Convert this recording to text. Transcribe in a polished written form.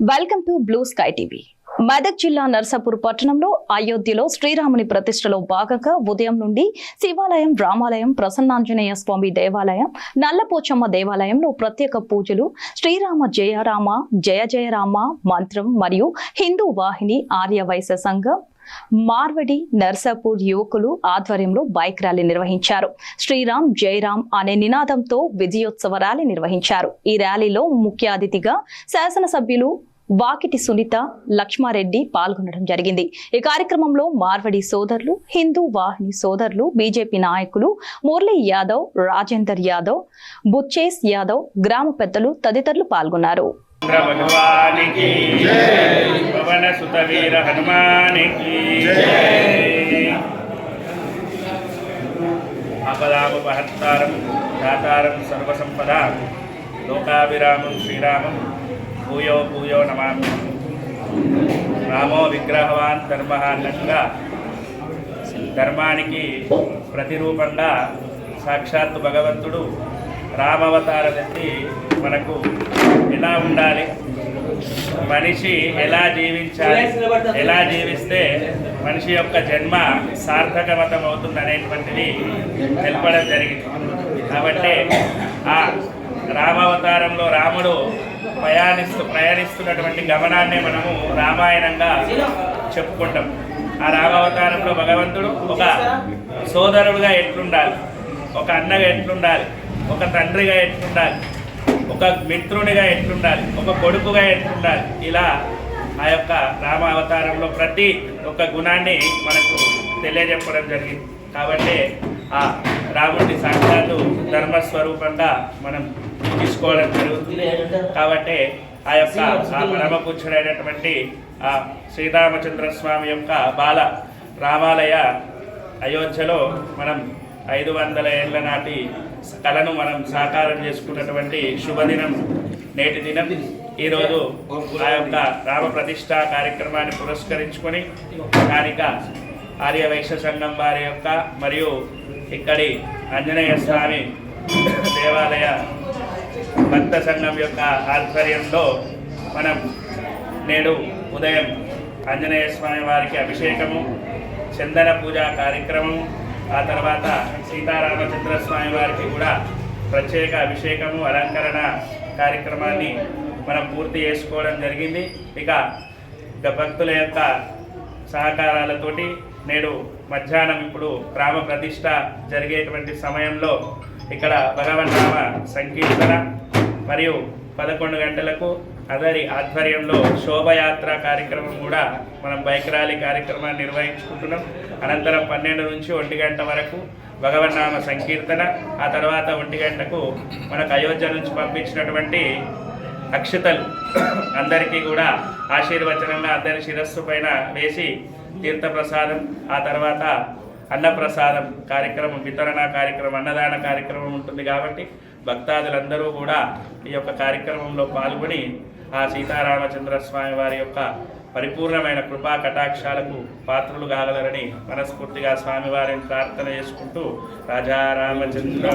Welcome to blue sky TV. Medak జిల్లా నర్సాపూర్ పట్టణంలో అయోధ్యలో శ్రీరాముని ప్రతిష్టలో భాగంగా ఉదయం నుండి శివాలయం, రామాలయం, ప్రసన్నాంజనేయ స్వామి దేవాలయం, నల్లపోచమ్మ దేవాలయంలో ప్రత్యేక పూజలు, శ్రీరామ జయ రామ జయ జయ రామ మంత్రం మరియు హిందూ వాహిని ఆర్య వైశ్య సంఘం మార్వడి నర్సాపూర్ యువకులు ఆధ్వర్యంలో బైక్ ర్యాలీ నిర్వహించారు. శ్రీరామ్ జైరామ్ అనే నినాదంతో విజయోత్సవ ర్యాలీ నిర్వహించారు. ఈ ర్యాలీలో ముఖ్య అతిథిగా శాసనసభ్యులు వాకిటి సునీత లక్ష్మారెడ్డి పాల్గొనడం జరిగింది. ఈ కార్యక్రమంలో మార్వడి సోదరులు, హిందూ వాహిని సోదరులు, బీజేపీ నాయకులు మురళీ యాదవ్, రాజేందర్ యాదవ్, బుచ్చేస్ యాదవ్, గ్రామ పెద్దలు తదితరులు పాల్గొన్నారు. లోకాభిరామం శ్రీరామం భూయో భూయో నమామి. రామో విగ్రహవాన్ ధర్మ అన్నట్టుగా ధర్మానికి ప్రతిరూపంగా సాక్షాత్తు భగవంతుడు రామావతారం ఎత్తి మనకు ఎలా ఉండాలి, మనిషి ఎలా జీవించాలి, ఎలా జీవిస్తే మనిషి యొక్క జన్మ సార్థకమతం అవుతుంది అనేటువంటిది తెలపడం జరిగింది. కాబట్టి ఆ రామావతారంలో రాముడు ప్రయాణిస్తున్నటువంటి గమనాన్ని మనము రామాయణంగా చెప్పుకుంటాం. ఆ రామావతారంలో భగవంతుడు ఒక సోదరుడుగా ఎట్లుండాలి, ఒక అన్నగా ఎట్లుండాలి, ఒక తండ్రిగా ఎట్లుండాలి, ఒక మిత్రునిగా ఎట్లుండాలి, ఒక కొడుకుగా ఎట్లుండాలి, ఇలా ఆ యొక్క రామావతారంలో ప్రతి ఒక్క గుణాన్ని మనకు తెలియజెప్పడం జరిగింది. కాబట్టి ఆ రాముడిని సాక్షాత్తు ధర్మస్వరూపంగా మనం తీసుకోవడం జరుగుతుంది. కాబట్టి ఆ యొక్క పరమపురుషుడైనటువంటి ఆ శ్రీరామచంద్ర స్వామి యొక్క బాల రామాలయ అయోధ్యలో మనం 500 ఏళ్ల నాటి కళను మనం సాకారం చేసుకున్నటువంటి శుభదినం నేటి దినం. ఈరోజు ఆ యొక్క రామ ప్రతిష్ఠా కార్యక్రమాన్ని పురస్కరించుకొని స్థానిక ఆర్య వైశ్య సంఘం వారి యొక్క మరియు ఇక్కడి ఆంజనేయ స్వామి దేవాలయ భక్త సంఘం యొక్క ఆధ్వర్యంలో మనం నేడు ఉదయం ఆంజనేయ స్వామి వారికి అభిషేకము, చందన పూజ కార్యక్రమం, ఆ తర్వాత సీతారామచంద్ర స్వామి వారికి కూడా ప్రత్యేక అభిషేకము, అలంకరణ కార్యక్రమాన్ని మనం పూర్తి చేసుకోవడం జరిగింది. ఇక భక్తుల యొక్క సహకారాలతోటి నేడు మధ్యాహ్నం ఇప్పుడు రామ ప్రతిష్ఠ జరిగేటువంటి సమయంలో ఇక్కడ భగవన్నామ సంకీర్తన మరియు 11 గంటలకు అదరి ఆధ్వర్యంలో శోభయాత్ర కార్యక్రమం కూడా మనం బైక్ ర్యాలీ కార్యక్రమాన్ని నిర్వహించుకుంటున్నాం. అనంతరం 12 నుంచి 1 గంట వరకు భగవన్నామ సంకీర్తన, ఆ తర్వాత 1 గంటకు మనకు అయోధ్య నుంచి పంపించినటువంటి అక్షతలు అందరికీ కూడా ఆశీర్వచనంగా అందరి శిరస్సు పైన వేసి తీర్థప్రసాదం, ఆ తర్వాత అన్నప్రసాదం కార్యక్రమం, వితరణ కార్యక్రమం, అన్నదాన కార్యక్రమం ఉంటుంది. కాబట్టి భక్తాదులందరూ కూడా ఈ యొక్క కార్యక్రమంలో పాల్గొని ఆ సీతారామచంద్ర స్వామి వారి యొక్క పరిపూర్ణమైన కృపా కటాక్షాలకు పాత్రులు కాగలరని మనస్ఫూర్తిగా స్వామివారిని ప్రార్థన చేసుకుంటూ రాజా రామచంద్ర